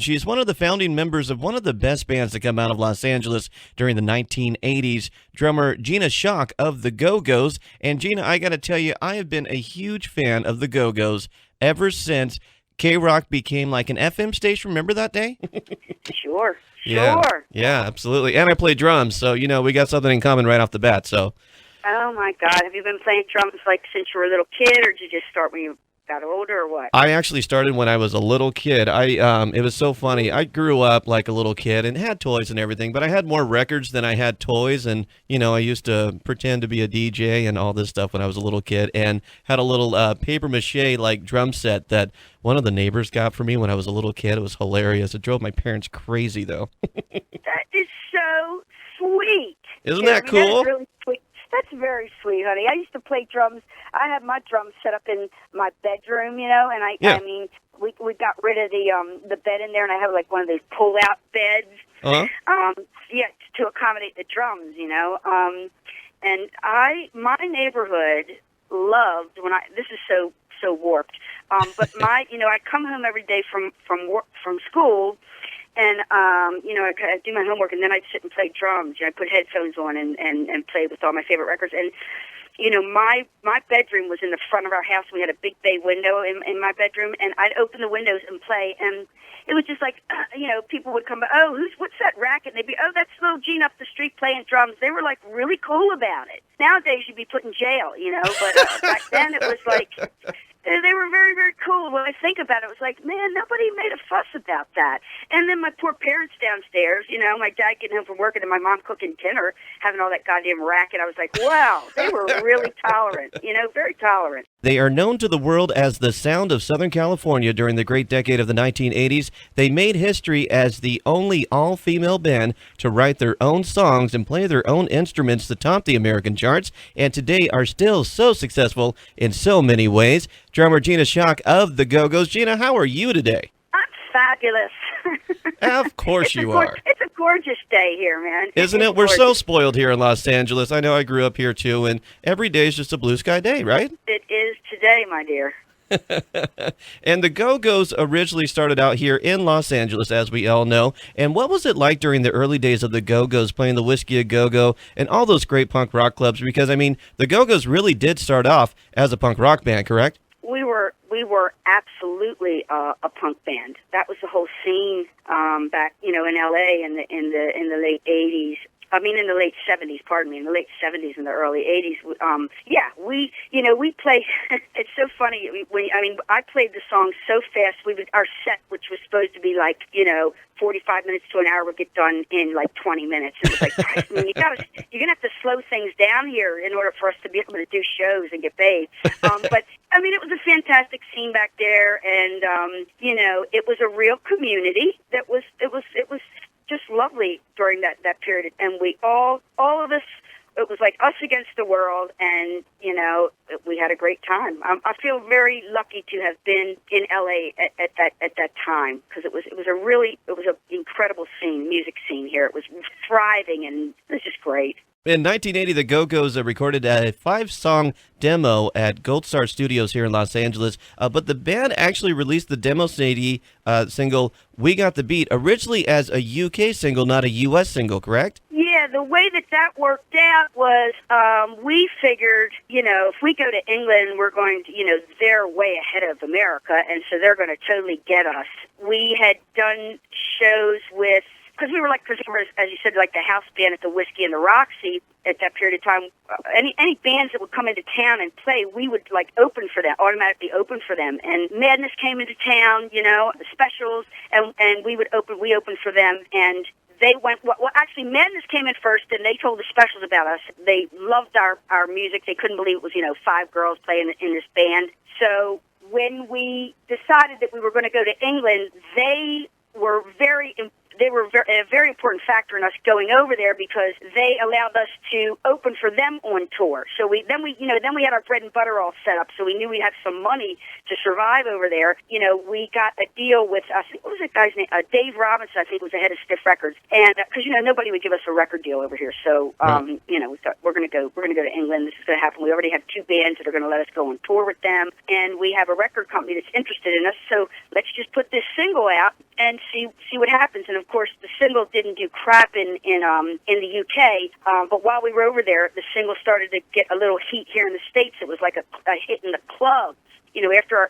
She's one of the founding members of one of the best bands to come out of Los Angeles during the 1980s, drummer Gina Schock of the Go-Go's. And Gina, I got to tell you, I have been a huge fan of the Go-Go's ever since K-Rock became like an FM station. Remember that day? Sure. Yeah, Sure. yeah, absolutely. And I play drums, so, we got something in common right off the bat, so. Oh, my God. Have you been playing drums like since you were a little kid, or did you just start when you got older, or what? I actually started when I was a little kid. It was so funny. I grew up like a little kid and had toys and everything, but I had more records than I had toys. And, I used to pretend to be a DJ and all this stuff when I was a little kid, and had a little paper mache like drum set that one of the neighbors got for me when I was a little kid. It was hilarious. It drove my parents crazy, though. That is so sweet. Isn't that cool? That is really sweet. That's very sweet, honey. I used to play drums. I had my drums set up in my bedroom, and I mean, we got rid of the bed in there, and I have like one of those pull-out beds. Uh-huh. To accommodate the drums, and my neighborhood loved this is so warped, but I'd come home every day from school. And, I'd do my homework, and then I'd sit and play drums. I'd put headphones on and play with all my favorite records. And, my bedroom was in the front of our house. We had a big bay window in my bedroom, and I'd open the windows and play. And it was just like, people would come by, what's that racket? And they'd be, that's little Gene up the street playing drums. They were, like, really cool about it. Nowadays, you'd be put in jail, but back then it was like... They were very, very cool. When I think about it, it was like, man, nobody made a fuss about that. And then my poor parents downstairs, my dad getting home from work and then my mom cooking dinner, having all that goddamn racket. I was like, wow, they were really tolerant, very tolerant. They are known to the world as the sound of Southern California during the great decade of the 1980s. They made history as the only all-female band to write their own songs and play their own instruments to top the American charts, and today are still so successful in so many ways. Drummer Gina Schock of the Go-Go's. Gina, how are you today? I'm fabulous. Of course you are. It's a gorgeous day here, man. Isn't it? We're so spoiled here in Los Angeles. I know I grew up here too, and every day is just a blue sky day, right? It is today, my dear. And the Go-Go's originally started out here in Los Angeles, as we all know. And what was it like during the early days of the Go-Go's, playing the Whiskey A Go-Go and all those great punk rock clubs? Because, the Go-Go's really did start off as a punk rock band, correct? We were absolutely a punk band. That was the whole scene back, in L.A. in the late '80s. In the late '70s. Pardon me, in the late '70s and the early '80s. We played. It's so funny. I played the song so fast. Our set, which was supposed to be like 45 minutes to an hour, would get done in like 20 minutes. It was like, you're gonna have to slow things down here in order for us to be able to do shows and get paid. But it was a fantastic scene back there, and it was a real community. It was just lovely during that period, and we all of us. It was like us against the world, and we had a great time. I feel very lucky to have been in LA at that time, because it was an incredible music scene here. It was thriving, and it was just great. In 1980, the Go-Go's recorded a 5-song demo at Gold Star Studios here in Los Angeles, but the band actually released the demo CD single, We Got the Beat, originally as a UK single, not a US single, correct? Yeah, the way that worked out was we figured, if we go to England, we're going to, they're way ahead of America, and so they're going to totally get us. We had done shows with... Because we were as you said, like the house band at the Whiskey and the Roxy at that period of time. Any bands that would come into town and play, we would open for them, automatically open for them. And Madness came into town, the Specials, and we opened for them, and they went. Well, actually, Madness came in first, and they told the Specials about us. They loved our music. They couldn't believe it was 5 girls playing in this band. So when we decided that we were going to go to England, they were very a very important factor in us going over there because they allowed us to open for them on tour. So then we had our bread and butter all set up. So we knew we'd have some money to survive over there. You know, we got a deal with, I think, what was that guy's name? Dave Robinson, I think, was the head of Stiff Records. And because nobody would give us a record deal over here. So we thought we're going to go to England. This is going to happen. We already have 2 bands that are going to let us go on tour with them, and we have a record company that's interested in us. So let's just put this single out and see what happens. And of course, the single didn't do crap in the UK. But while we were over there, the single started to get a little heat here in the States. It was like a hit in the clubs. You know, after our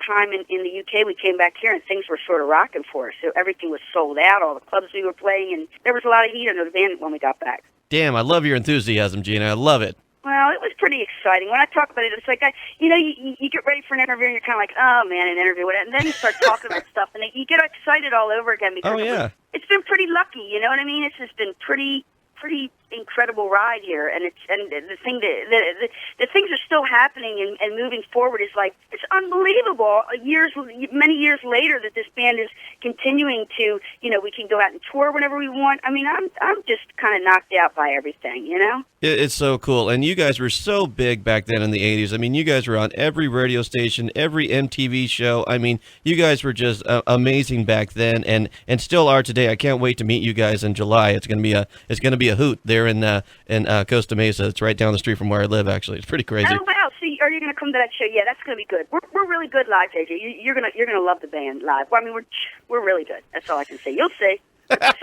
time in the UK, we came back here and things were sort of rocking for us. So everything was sold out, all the clubs we were playing, and there was a lot of heat under the band when we got back. Damn, I love your enthusiasm, Gina. I love it. Well, it was pretty exciting. When I talk about it, it's like, you get ready for an interview and you're kind of like, oh man, an interview. And then you start talking about stuff and you get excited all over again because it's been pretty lucky, you know what I mean? It's just been pretty incredible ride here, and the things are still happening and moving forward is like, it's unbelievable. Many years later that this band is continuing to, we can go out and tour whenever we want. I mean, I'm just kind of knocked out by everything, you know? It's so cool. And you guys were so big back then in the 80s. I mean, you guys were on every radio station, every MTV show. I mean, you guys were just amazing back then and still are today. I can't wait to meet you guys in July. It's going to be a hoot there in Costa Mesa. It's right down the street from where I live, actually. It's pretty crazy. Oh, wow. See, are you going to come to that show? Yeah, that's going to be good. We're really good live, JJ. You're gonna love the band live. Well, I mean, we're really good. That's all I can say. You'll see.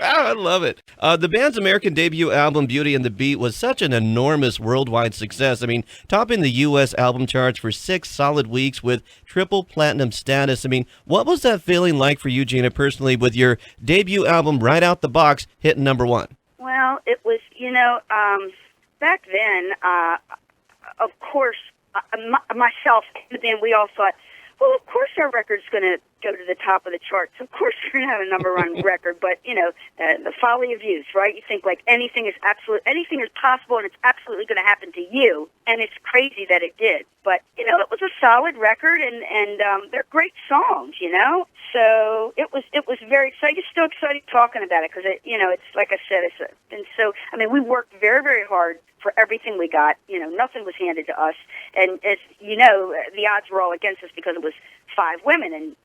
I love it. The band's American debut album, Beauty and the Beat, was such an enormous worldwide success. I mean, topping the U.S. album charts for 6 solid weeks with triple platinum status. I mean, what was that feeling like for you, Gina, personally, with your debut album right out the box hitting #1? Well, it was, back then, of course, myself and the band, we all thought, well, of course our record's going to go to the top of the charts. Of course we're going to have a #1 record, but, the folly of youth, right? You think like anything is possible and it's absolutely going to happen to you, and it's crazy that it did. But, it was a solid record, and they're great songs, So it was very exciting. It's still exciting talking about it because, it's like I said, we worked very, very hard for everything we got. Nothing was handed to us. And as you know, the odds were all against us because it was 5 women, and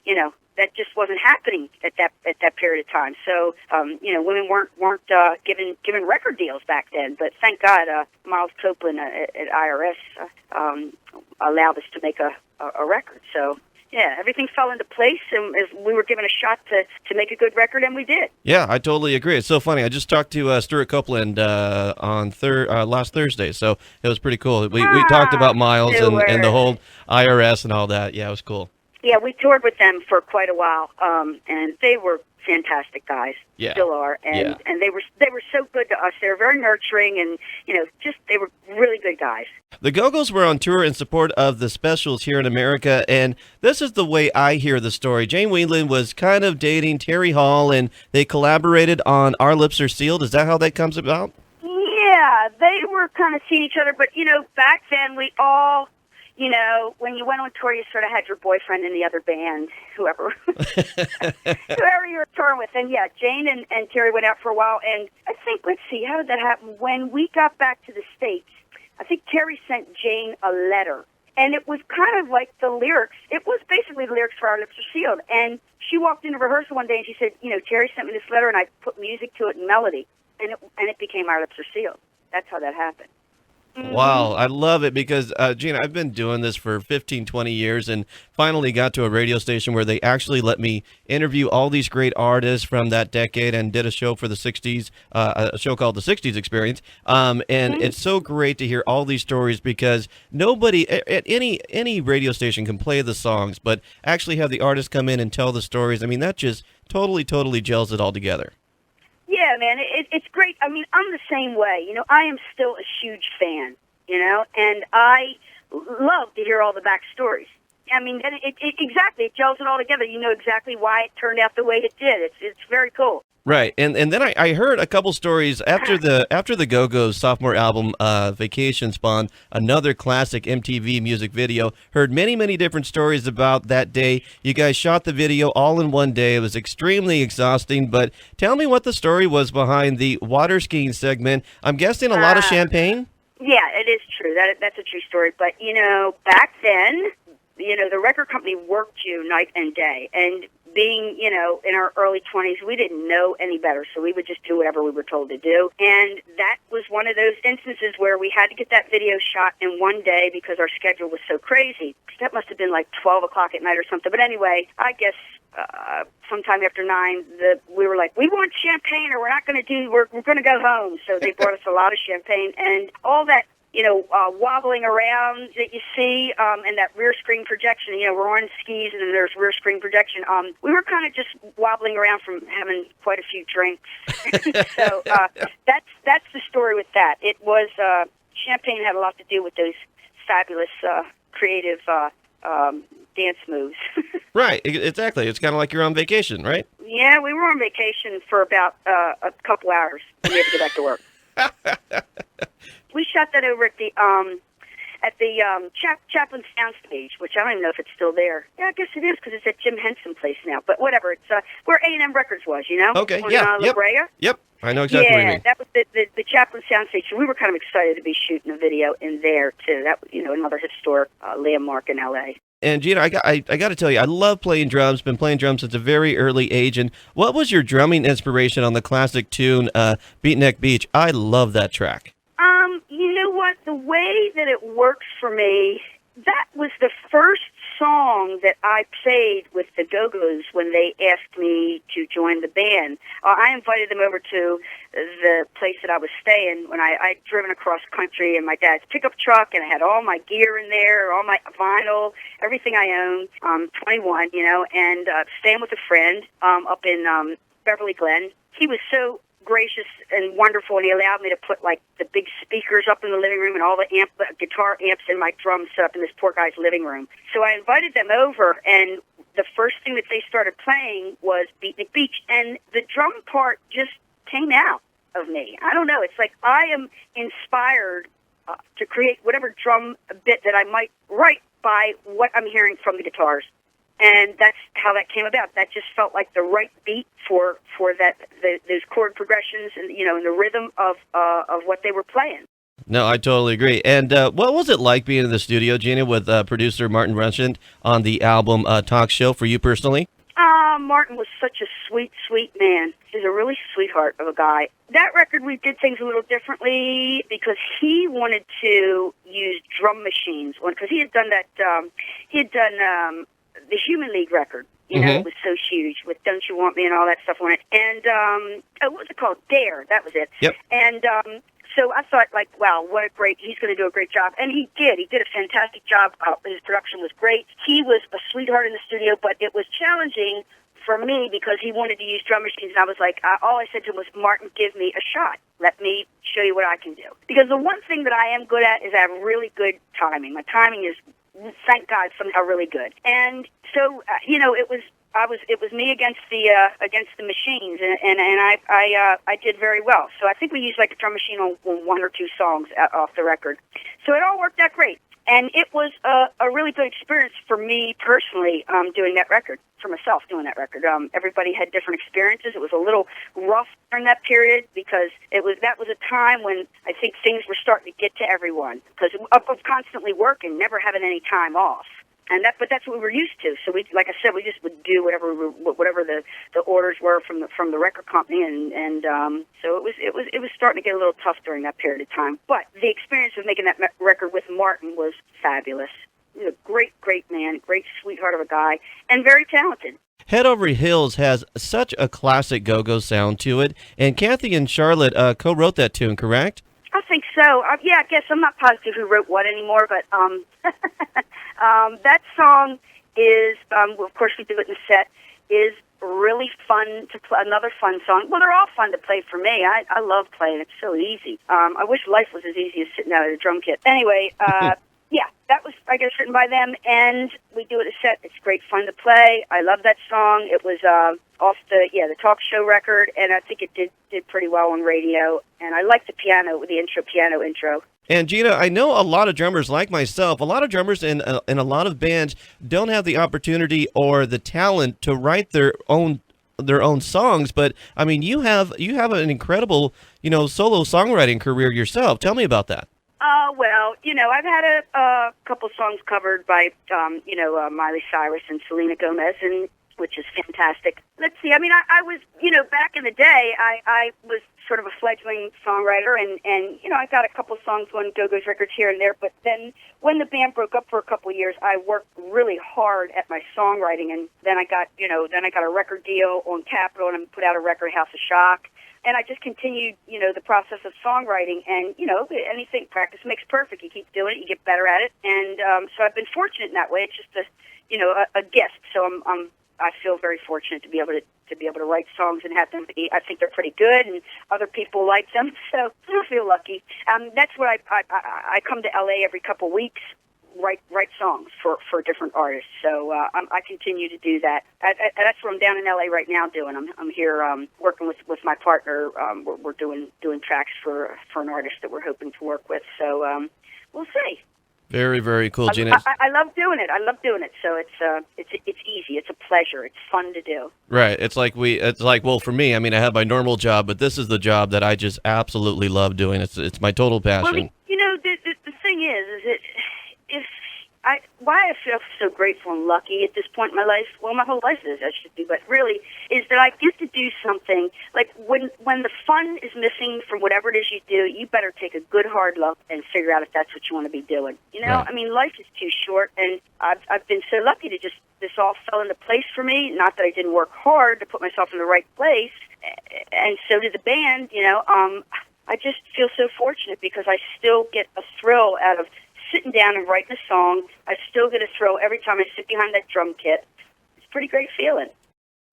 that just wasn't happening at that period of time. So women weren't given record deals back then. But thank God, Miles Copeland at I.R.S. Allowed us to make a record. So. Yeah, everything fell into place, and we were given a shot to make a good record, and we did. Yeah, I totally agree. It's so funny. I just talked to Stuart Copeland on last Thursday, so it was pretty cool. We talked about Miles and the whole I.R.S. and all that. Yeah, it was cool. Yeah, we toured with them for quite a while, and they were fantastic guys. Yeah. Still are, and they were so good to us. They were very nurturing, and they were really good guys. The Go-Go's were on tour in support of the Specials here in America, and this is the way I hear the story. Jane Whelan was kind of dating Terry Hall, and they collaborated on Our Lips Are Sealed. Is that how that comes about? Yeah, they were kind of seeing each other, but back then we all. When you went on tour, you sort of had your boyfriend in the other band, whoever you were touring with. And yeah, Jane and Terry went out for a while. And I think, let's see, how did that happen? When we got back to the States, I think Terry sent Jane a letter. And it was kind of like the lyrics. It was basically the lyrics for Our Lips Are Sealed. And she walked into rehearsal one day and she said, Terry sent me this letter and I put music to it and melody. And it became Our Lips Are Sealed. That's how that happened. Wow, I love it because, Gina, I've been doing this for 15, 20 years and finally got to a radio station where they actually let me interview all these great artists from that decade and did a show for the 60s, a show called The 60s Experience. It's so great to hear all these stories because nobody at any radio station can play the songs, but actually have the artists come in and tell the stories. I mean, that just totally gels it all together. Yeah, man, it's great. I mean, I'm the same way. I am still a huge fan, and I love to hear all the backstories. I mean, it gels it all together. You know exactly why it turned out the way it did. It's very cool. Right, and then I heard a couple stories after the Go-Go's sophomore album, Vacation spawned another classic MTV music video. Heard many different stories about that day. You guys shot the video all in one day. It was extremely exhausting. But tell me what the story was behind the water skiing segment. I'm guessing a lot of champagne. Yeah, it is true. That's a true story. But back then, the record company worked you night and day, and being, in our early 20s, we didn't know any better, so we would just do whatever we were told to do. And that was one of those instances where we had to get that video shot in one day because our schedule was so crazy. That must have been like 12 o'clock at night or something. But anyway, I guess sometime after 9, we were like, we want champagne or we're not going to we're going to go home. So they brought us a lot of champagne and all that, wobbling around that you see, and that rear screen projection. We're on skis and then there's rear screen projection. We were kind of just wobbling around from having quite a few drinks. So that's the story with that. It was champagne had a lot to do with those fabulous, creative dance moves. Right, exactly. It's kind of like you're on vacation, right? Yeah, we were on vacation for about a couple hours, and we had to go back to work. We shot that over at the Chaplin Soundstage, which I don't even know if it's still there. Yeah, I guess it is because it's at Jim Henson Place now. But whatever, it's where A&M Records was, Okay, on, yeah, La Brea. Yep. I know exactly what you mean. Yeah, that was the Chaplin Soundstage. So we were kind of excited to be shooting a video in there too. That was, another historic landmark in LA. And Gina, I got to tell you, I love playing drums. Been playing drums since a very early age. And what was your drumming inspiration on the classic tune "Beatnik Beach"? I love that track. You know what? The way that it works for me, that was the first song that I played with the Go-Go's when they asked me to join the band. I invited them over to the place that I was staying when I'd driven across country in my dad's pickup truck, and I had all my gear in there, all my vinyl, everything I owned. I'm 21, and staying with a friend up in Beverly Glen. He was so gracious and wonderful, and he allowed me to put like the big speakers up in the living room and all the guitar amps and my drums set up in this poor guy's living room. So I invited them over, and the first thing that they started playing was Beatnik Beach, and the drum part just came out of me. I don't know. It's like I am inspired to create whatever drum bit that I might write by what I'm hearing from the guitars. And that's how that came about. That just felt like the right beat for those chord progressions and and the rhythm of what they were playing. No, I totally agree. And what was it like being in the studio, Gina, with producer Martin Rushent on the album Talk Show for you personally? Martin was such a sweet man. He's a really sweetheart of a guy. That record, we did things a little differently because he wanted to use drum machines. Because he had done that. The Human League record, it was so huge with Don't You Want Me and all that stuff on it. And what was it called? Dare, that was it. Yep. And so I thought, like, wow, he's going to do a great job. And he did. He did a fantastic job. His production was great. He was a sweetheart in the studio, but it was challenging for me because he wanted to use drum machines. And I was like, all I said to him was, Martin, give me a shot. Let me show you what I can do. Because the one thing that I am good at is I have really good timing. My timing is, thank God, somehow really good. And so, it was me against the machines, and I did very well. So I think we used like a drum machine on one or two songs off the record. So it all worked out great, and it was a really good experience for me personally doing that record, for myself doing that record. Everybody had different experiences. It was a little rough during that period because that was a time when I think things were starting to get to everyone because of constantly working, never having any time off. But that's what we were used to. So we, like I said, we just would do whatever the orders were from the record company, and so it was starting to get a little tough during that period of time. But the experience of making that record with Martin was fabulous. He was a great man, great sweetheart of a guy, and very talented. Head Over Heels has such a classic go-go sound to it, and Kathy and Charlotte co-wrote that tune, correct? I think so. Yeah, I guess I'm not positive who wrote what anymore, but that song is, of course we do it in the set, is really fun to play. Another fun song. Well, they're all fun to play for me. I love playing. It's so easy. I wish life was as easy as sitting out at a drum kit. Anyway, yeah, that was, I guess, written by them, and we do it in a set. It's great fun to play. I love that song. It was off the talk show record, and I think it did pretty well on radio. And I like the piano, the piano intro. And Gina, I know a lot of drummers like myself. A lot of drummers in a lot of bands don't have the opportunity or the talent to write their own songs. But I mean, you have an incredible solo songwriting career yourself. Tell me about that. Well, I've had a couple songs covered by Miley Cyrus and Selena Gomez, and which is fantastic. Let's see. I mean, I was back in the day, I was sort of a fledgling songwriter, and I got a couple songs on Go-Go's records here and there, but then when the band broke up for a couple of years, I worked really hard at my songwriting, and then I got a record deal on Capitol and put out a record, House of Shock, and I just continued, the process of songwriting, and, anything, practice makes perfect. You keep doing it, you get better at it, and so I've been fortunate in that way. It's just a gift, so I feel very fortunate to be able to write songs and have them be, I think they're pretty good, and other people like them, so I feel lucky. That's what I come to LA every couple of weeks, write songs for different artists. So I continue to do that. That's what I'm down in LA right now doing. I'm here working with my partner. We're doing tracks for an artist that we're hoping to work with. So we'll see. Very, very cool, Gina. I love doing it. So it's easy. It's a pleasure. It's fun to do. Right. It's like well, for me, I mean, I have my normal job, but this is the job that I just absolutely love doing. It's my total passion. Well, the thing is why I feel so grateful and lucky at this point in my life, well, my whole life is, I should be, but really, is that I get to do something, like when the fun is missing from whatever it is you do, you better take a good hard look and figure out if that's what you want to be doing. Right. I mean, life is too short, and I've been so lucky to just, this all fell into place for me, not that I didn't work hard to put myself in the right place, and so did the band, I just feel so fortunate because I still get a thrill out of sitting down and writing a song. I still get a thrill every time I sit behind that drum kit. It's a pretty great feeling.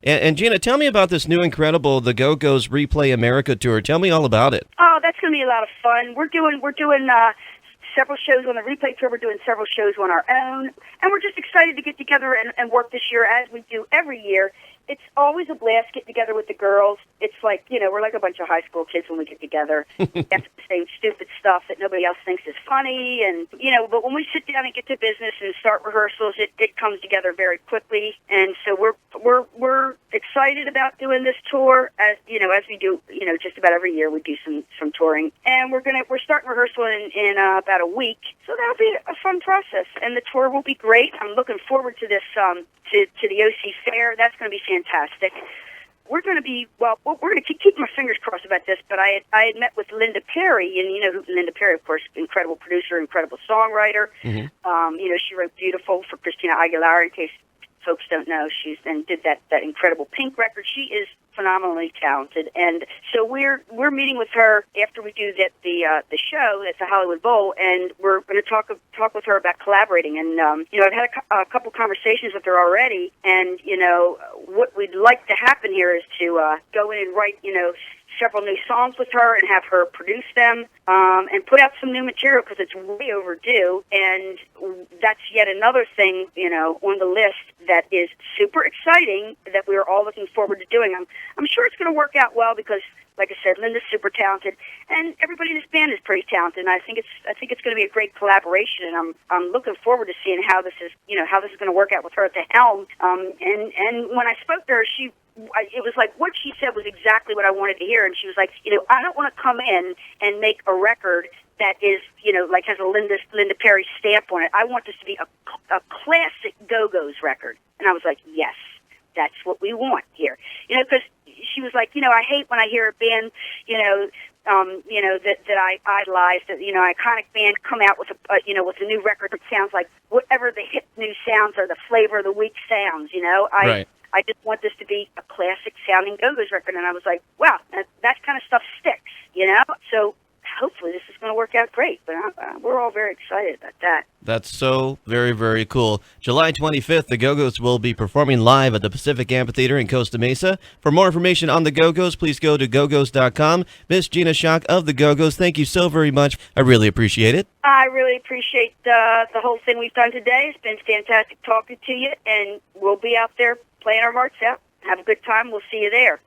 And Gina, tell me about this new incredible The Go-Go's Replay America tour. Tell me all about it. Oh, that's going to be a lot of fun. We're doing several shows on the Replay tour. We're doing several shows on our own, and we're just excited to get together and work this year as we do every year. It's always a blast getting together with the girls. It's like, we're like a bunch of high school kids when we get together. That's the same stupid stuff that nobody else thinks is funny. And, but when we sit down and get to business and start rehearsals, it comes together very quickly. And so we're excited about doing this tour as we do, just about every year we do some touring. And we're starting rehearsal in about a week. So that'll be a fun process. And the tour will be great. I'm looking forward to this, to the OC Fair. That's going to be fantastic. We're going to be, we're going to keep my fingers crossed about this, but I had met with Linda Perry, and Linda Perry, of course, incredible producer, incredible songwriter. Mm-hmm. She wrote Beautiful for Christina Aguilera, in case folks don't know. And did that incredible Pink record. She is phenomenally talented, and so we're meeting with her after we do the show at the Hollywood Bowl, and we're going to talk with her about collaborating. And I've had a couple conversations with her already, and what we'd like to happen here is to go in and write several new songs with her and have her produce them and put out some new material because it's way overdue. And that's yet another thing, on the list that is super exciting that we're all looking forward to doing. I'm sure it's going to work out well because, like I said, Linda's super talented, and everybody in this band is pretty talented. And I think it's going to be a great collaboration, and I'm looking forward to seeing how this is going to work out with her at the helm. And when I spoke to her, it was like what she said was exactly what I wanted to hear. And she was like, I don't want to come in and make a record that is, like has a Linda Perry stamp on it. I want this to be a classic Go-Go's record. And I was like, yes, that's what we want here. Because she was like, I hate when I hear a band, that I idolize, that, iconic band come out with with a new record that sounds like whatever the hip new sounds or the flavor of the week sounds, Right. I just want this to be a classic sounding Go-Go's record. And I was like, wow, that kind of stuff sticks, So hopefully this is going to work out great. But we're all very excited about that. That's so very, very cool. July 25th, the Go-Go's will be performing live at the Pacific Amphitheater in Costa Mesa. For more information on the Go-Go's, please go to gogos.com. Miss Gina Schock of the Go-Go's, thank you so very much. I really appreciate it. I really appreciate the whole thing we've done today. It's been fantastic talking to you, and we'll be out there playing our hearts out. Have a good time. We'll see you there.